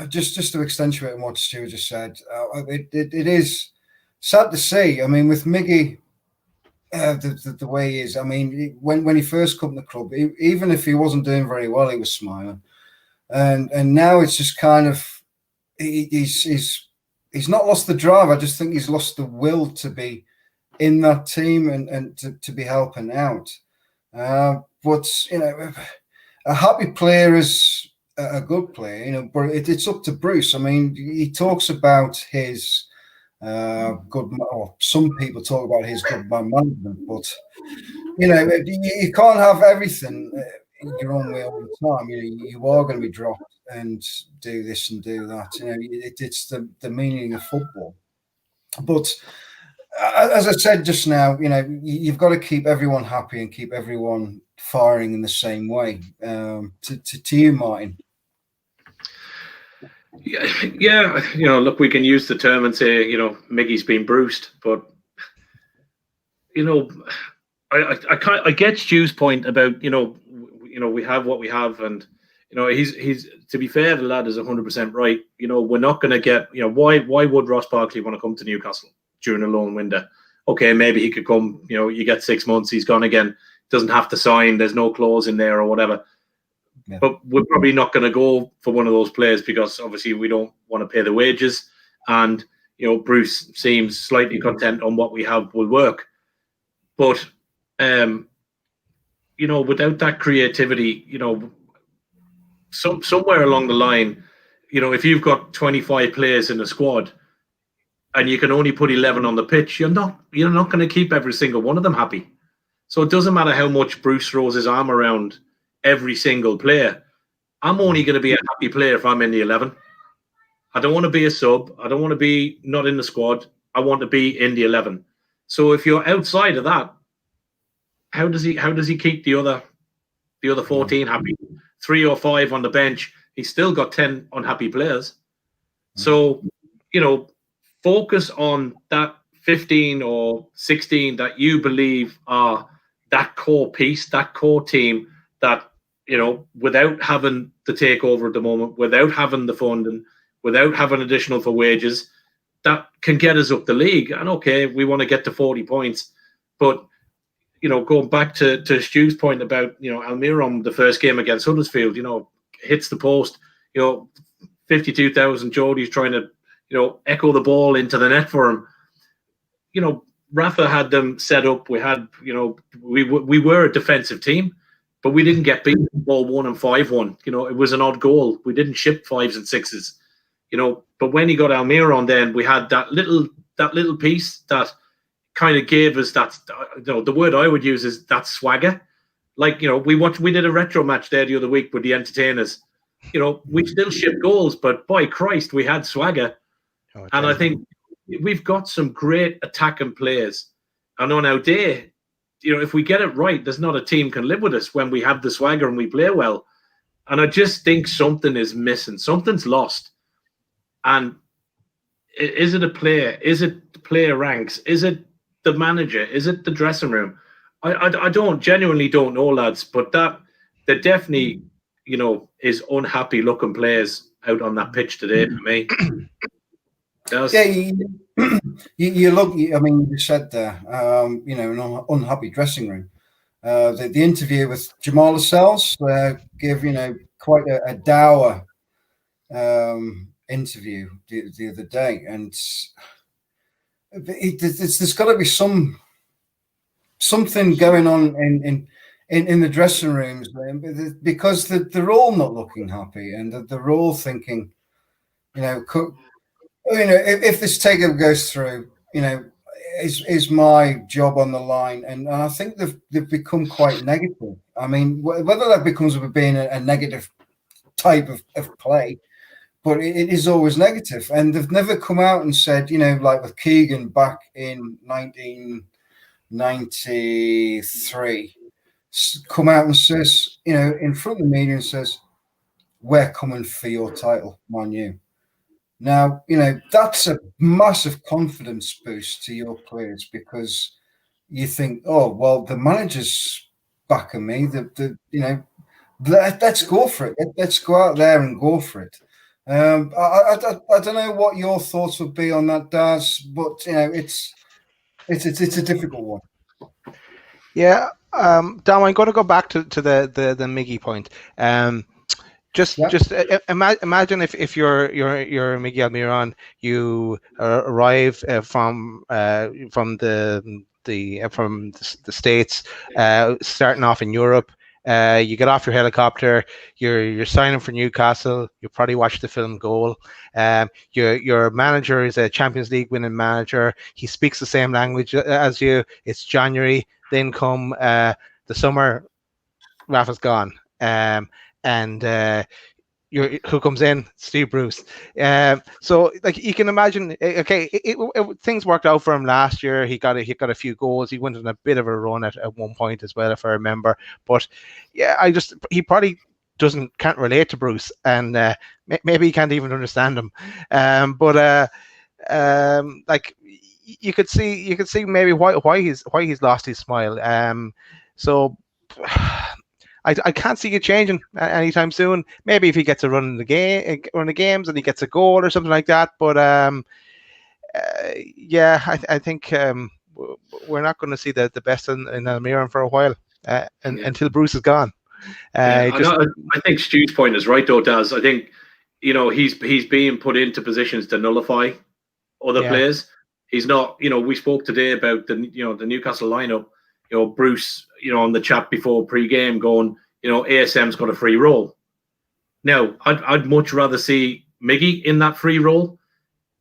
Just to accentuate on what Stewart just said, it is sad to see. With Miggy, the way he is. When he first come to the club, even if he wasn't doing very well, he was smiling, and now it's just kind of he's not lost the drive. I just think he's lost the will to be in that team and to be helping out. But a happy player is a good player, but it's up to Bruce. He talks about his some people talk about his good man management, but you can't have everything your own way all the time. You are going to be dropped and do this and do that. It's the meaning of football. But as I said just now, you've got to keep everyone happy and keep everyone firing in the same way. To you, Martin. Yeah. Look, we can use the term and say, Miggy's been bruised, but I get Stu's point about we have what we have, and he's to be fair, the lad is 100% right. We're not going to get why would Ross Barkley want to come to Newcastle during a loan window? Okay, maybe he could come. You get 6 months, he's gone again. Doesn't have to sign. There's no clause in there or whatever. Yeah. But we're probably not going to go for one of those players because obviously we don't want to pay the wages, and Bruce seems slightly content on what we have will work. But without that creativity, somewhere along the line, if you've got 25 players in a squad and you can only put 11 on the pitch, you're not going to keep every single one of them happy. So it doesn't matter how much Bruce throws his arm around every single player. I'm only going to be a happy player if I'm in the 11. I don't want to be a sub. I don't want to be not in the squad. I want to be in the 11. So if you're outside of that, how does he keep the other 14 happy? 3 or 5 on the bench. He's still got 10 unhappy players. So, focus on that 15 or 16 that you believe are that core piece, that core team that, without having the takeover at the moment, without having the funding, without having additional for wages, that can get us up the league. And okay, we want to get to 40 points. But, going back to Stu's point about, Almiron, the first game against Huddersfield, hits the post, 52,000 Jodi's trying to, echo the ball into the net for him. Rafa had them set up. We had, we were a defensive team, but we didn't get beaten ball 1 and 5-1. It was an odd goal. We didn't ship 5s and 6s. But when he got Almiron, then we had that little piece that kind of gave us that. The word I would use is that swagger. Like we did a retro match there the other week with the Entertainers, we still shipped goals, but by Christ, we had swagger. Oh, And I think we've got some great attacking players. And on our day, if we get it right, there's not a team can live with us when we have the swagger and we play well. And I just think something is missing. Something's lost. And is it a player? Is it the player ranks? Is it the manager? Is it the dressing room? I genuinely don't know, lads. But there definitely, is unhappy looking players out on that pitch today for me. Yeah, you look. I mean, you said there, an unhappy dressing room. The interview with Jamal Lascelles gave quite a dour interview the other day, and there's got to be something going on in the dressing rooms because they're all not looking happy, and they're all thinking, if this takeover goes through, is my job on the line? And I think they've become quite negative. I mean, whether that becomes being a negative type of play, but it is always negative. And they've never come out and said, like with Keegan back in 1993, come out and says, in front of the media and says, we're coming for your title, Man U. Now, that's a massive confidence boost to your players because you think, oh, well, the manager's backing me. Let's go for it. Let's go out there and go for it. I don't know what your thoughts would be on that, Daz, but it's a difficult one. Yeah, Dom, I'm going to go back to the Miggy point. Just imagine if you're Miggy Almiron, you arrive from the States, starting off in Europe. You get off your helicopter. You're signing for Newcastle. You probably watched the film Goal. Your manager is a Champions League winning manager. He speaks the same language as you. It's January. Then come the summer. Rafa's gone. And who comes in? Steve Bruce. So like you can imagine, okay, things worked out for him last year. He got a few goals. He went on a bit of a run at one point as well, if I remember. But yeah, he probably can't relate to Bruce, and maybe he can't even understand him. But like you could see maybe why he's lost his smile. So. I can't see it changing anytime soon. Maybe if he gets a run of games and he gets a goal or something like that. But I think we're not going to see the best in Almiron for a while until Bruce is gone. I think Stu's point is right, though, Daz. I think he's being put into positions to nullify other players. He's not. We spoke today about the Newcastle lineup. Bruce, on the chat before pre-game going, ASM's got a free role. Now, I'd much rather see Miggy in that free role.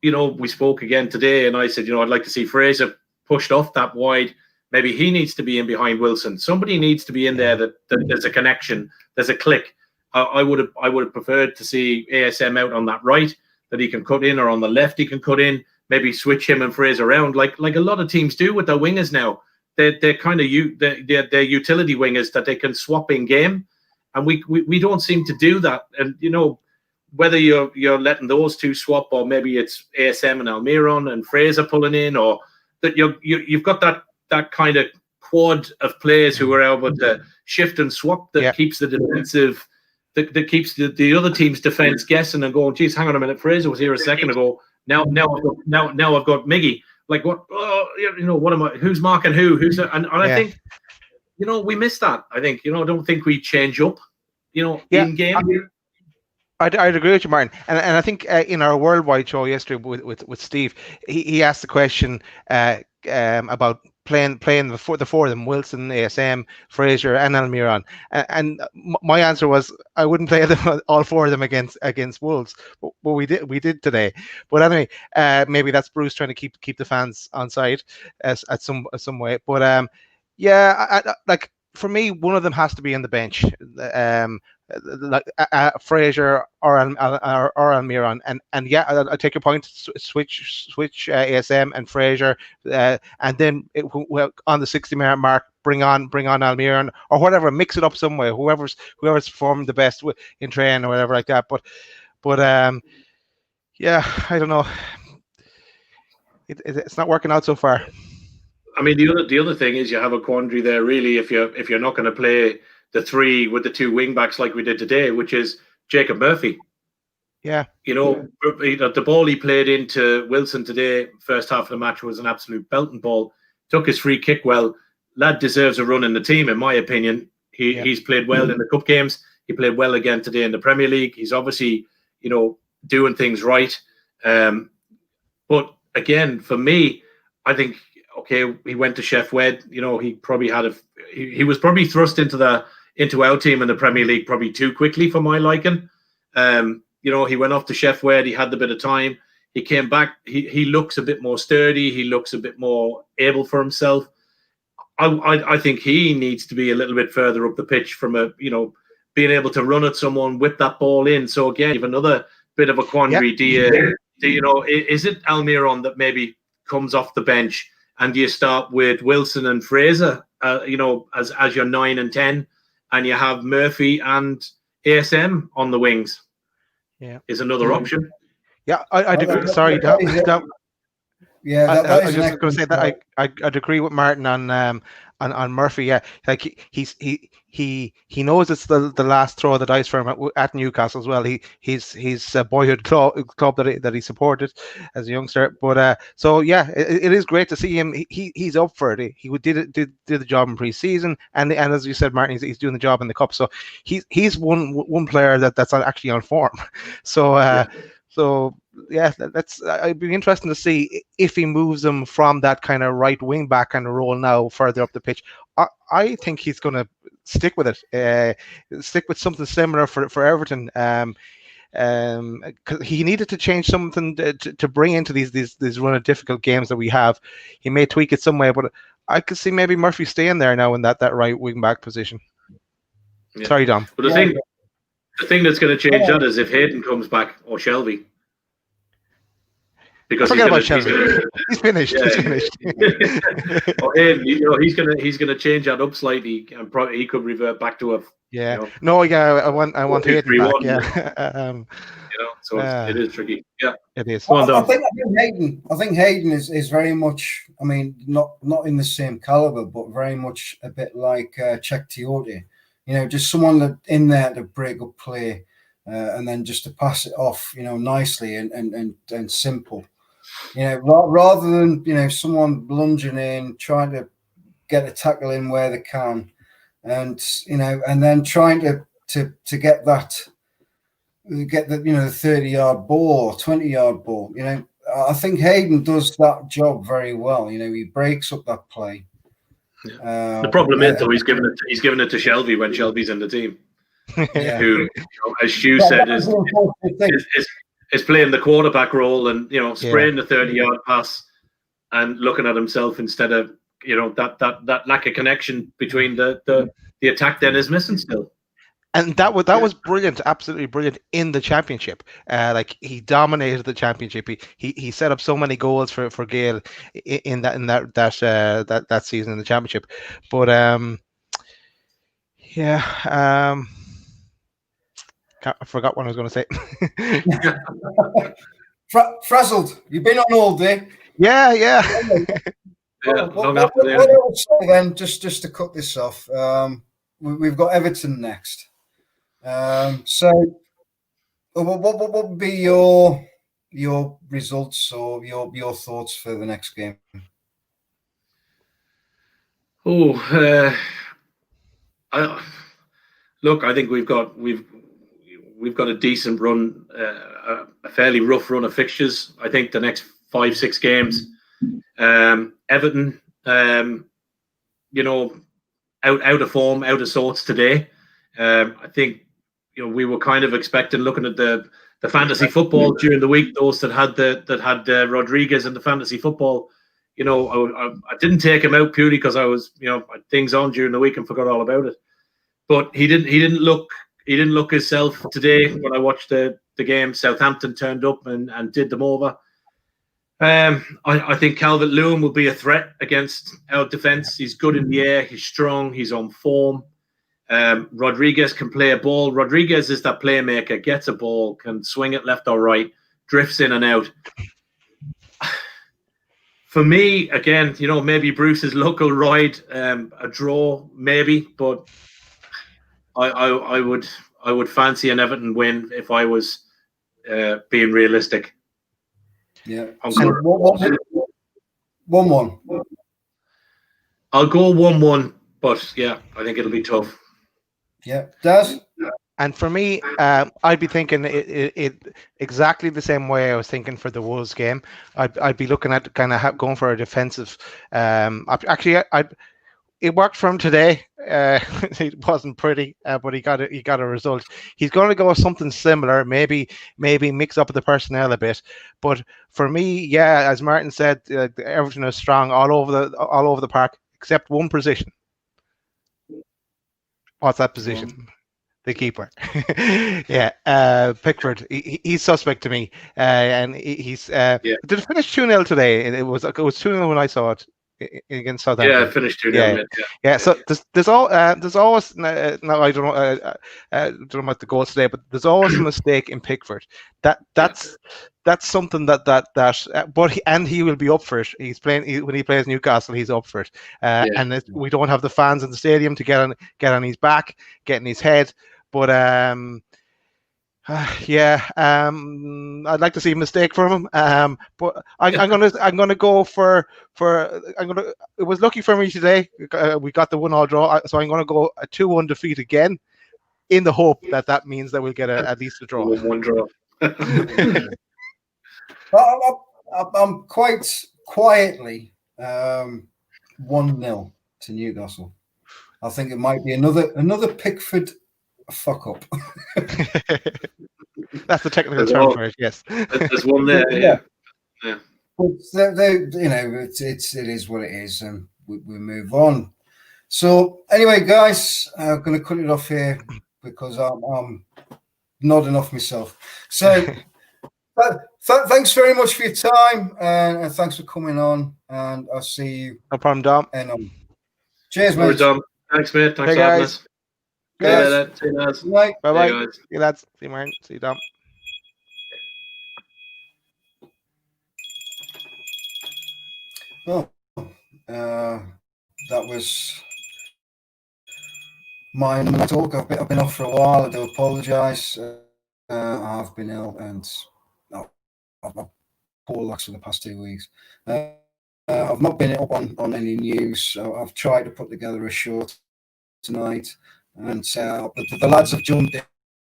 We spoke again today and I said, I'd like to see Fraser pushed off that wide. Maybe he needs to be in behind Wilson. Somebody needs to be in there that there's a connection, there's a click. I would have preferred to see ASM out on that right that he can cut in, or on the left he can cut in, maybe switch him and Fraser around like a lot of teams do with their wingers now. They're kind of they're utility wingers that they can swap in game, and we don't seem to do that. And whether you're letting those two swap, or maybe it's ASM and Almiron and Fraser pulling in, or that you've got that kind of quad of players who are able to shift and swap that keeps the defensive that keeps the other team's defense guessing and going, geez, hang on a minute, Fraser was here a second ago. Now I've got Miggy. Like what? What am I? Who's marking who? And I think, we miss that. I think, I don't think we change up, in game. I'd agree with you, Martin. And I think in our worldwide show yesterday with Steve, he asked the question about playing the four of them: Wilson, ASM, Fraser, and Almiron. And my answer was I wouldn't play them all four of them against Wolves, but we did today. But anyway, maybe that's Bruce trying to keep the fans on side at some way. But like for me, one of them has to be on the bench. like Fraser or Almiron, and yeah, I take your point. Switch ASM and Fraser, and then on the 60-minute mark, bring on Almiron or whatever. Mix it up some way. Whoever's performed the best in training or whatever like that. But yeah, I don't know. It's not working out so far. I mean, the other thing is you have a quandary there, really, if you're not going to play the three with the two wing backs like we did today, which is Jacob Murphy. Yeah. The ball he played into Wilson today, first half of the match, was an absolute belting ball. Took his free kick well. Lad deserves a run in the team, in my opinion. He's played well in the cup games. He played well again today in the Premier League. He's obviously, doing things right. But again, for me, I think, okay, he went to Chef Wed. He probably he was probably thrust into our team in the Premier League probably too quickly for my liking. He went off to Chef Wed. He had the bit of time. He came back. He looks a bit more sturdy. He looks a bit more able for himself. I think he needs to be a little bit further up the pitch from being able to run at someone, whip that ball in. So again, you have another bit of a quandary. Yeah. Is it Almiron that maybe comes off the bench, and do you start with Wilson and Fraser, as your 9 and 10, and you have Murphy and ASM on the wings? Yeah, is another option. Yeah, I'd agree. Sorry, I was just going to say that I'd agree with Martin on Murphy. Yeah, like he knows it's the last throw of the dice for him at Newcastle as well. He's a boyhood club that he supported as a youngster. But so yeah, it is great to see him. He's up for it. He did the job in pre-season, and as you said, Martin, he's doing the job in the cup. So he's one player that's actually on form. So. So yeah, it'd be interesting to see if he moves him from that kind of right wing back kind of role now further up the pitch. I think he's going to stick with it, stick with something similar for Everton. 'Cause he needed to change something to bring into these run of difficult games that we have. He may tweak it some way, but I could see maybe Murphy staying there now in that right wing back position. Yeah. Sorry, Dom. But the thing that's going to change that is if Hayden comes back or Shelby. Because he's finished. Yeah. He's finished. Or Hayden, he's going to change that up slightly, and probably he could revert back to a. Yeah. No. Yeah. I want Hayden back. Yeah. So it is tricky. Yeah, it is. I think Hayden is very much. I mean, not in the same caliber, but very much a bit like Czech Tiote. Just someone that in there to break up play, and then just to pass it off, nicely and simple. Rather than someone lunging in, trying to get a tackle in where they can, and then trying to get the 30-yard ball, 20-yard ball. I think Hayden does that job very well. He breaks up that play. Yeah. The problem is though he's given it to Shelby when Shelby's in the team, who, as Stu said, is playing the quarterback role and spraying the 30-yard pass and looking at himself instead of that lack of connection between the attack then is missing still. And that was brilliant, absolutely brilliant in the championship. Like he dominated the championship. He set up so many goals for Gael in that season in the championship. But I forgot what I was going to say. Frazzled. You've been on all day. Yeah. What I would say then, just to cut this off, we've got Everton next. So what would be your results or your thoughts for the next game? I think we've got a decent run, a fairly rough run of fixtures. I think the next 5-6 games, Everton, out of form, out of sorts today. I think we were kind of expecting, looking at the fantasy football during the week, those that had Rodriguez in the fantasy football. I didn't take him out purely because I was had things on during the week and forgot all about it. But he didn't look He didn't look himself today when I watched the game. Southampton turned up and did them over. I think Calvert-Lewin will be a threat against our defence. He's good in the air. He's strong. He's on form. Rodriguez can play a ball. Rodriguez is that playmaker, gets a ball, can swing it left or right, drifts in and out. For me, again, maybe Bruce's local ride, a draw, maybe, but I would fancy an Everton win if I was being realistic. Yeah. So 1-1. I'll go 1-1, but yeah, I think it'll be tough. Yeah, Daz? And for me, I'd be thinking it exactly the same way I was thinking for the Wolves game. I'd be looking at kind of going for a defensive. It worked for him today. It wasn't pretty, but he got a result. He's going to go with something similar, maybe mix up the personnel a bit. But for me, yeah, as Martin said, Everton is strong all over the park except one position. What's that position? The keeper. Yeah, Pickford. He's suspect to me, and he's. Did it finish 2-0 today? It was 2-0 when I saw it against Southampton. Yeah, it finished 2-0. Yeah. So there's always no, I don't know. Don't know about the goals today, but there's always a mistake in Pickford. That's something but he will be up for it. He's playing when he plays Newcastle. He's up for it. And we don't have the fans in the stadium to get on his back, get in his head. But I'd like to see a mistake from him. But I'm gonna go for. It was lucky for me today. We got the 1-1 draw, so I'm gonna go a 2-1 defeat again, in the hope that means that we'll get at least a draw. 1-1 draw. I'm quite quietly 1-0 to Newcastle. I think it might be another Pickford fuck up. That's the technical term for it. Yes, there's one there. Yeah. But it is what it is, and we move on. So anyway, guys, I'm going to cut it off here because I'm nodding off myself. So thanks very much for your time, and thanks for coming on. And I'll see you. No problem, Dom. Cheers, mate. Dom. Thanks, mate. Thanks for having us. See you, lads. Bye. Bye. See you, lads. See you, Martin. See you, Dom. Well, that was my talk. I've been off for a while. I do apologise. I've been ill and I've had poor luck for the past 2 weeks. I've not been up on any news. So I've tried to put together a show tonight, and the lads have jumped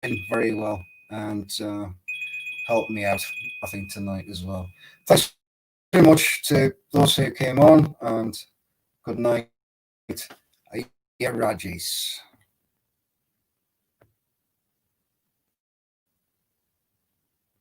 in very well and helped me out, I think, tonight as well. Thanks very much to those who came on, and good night. Yeah, Rajis.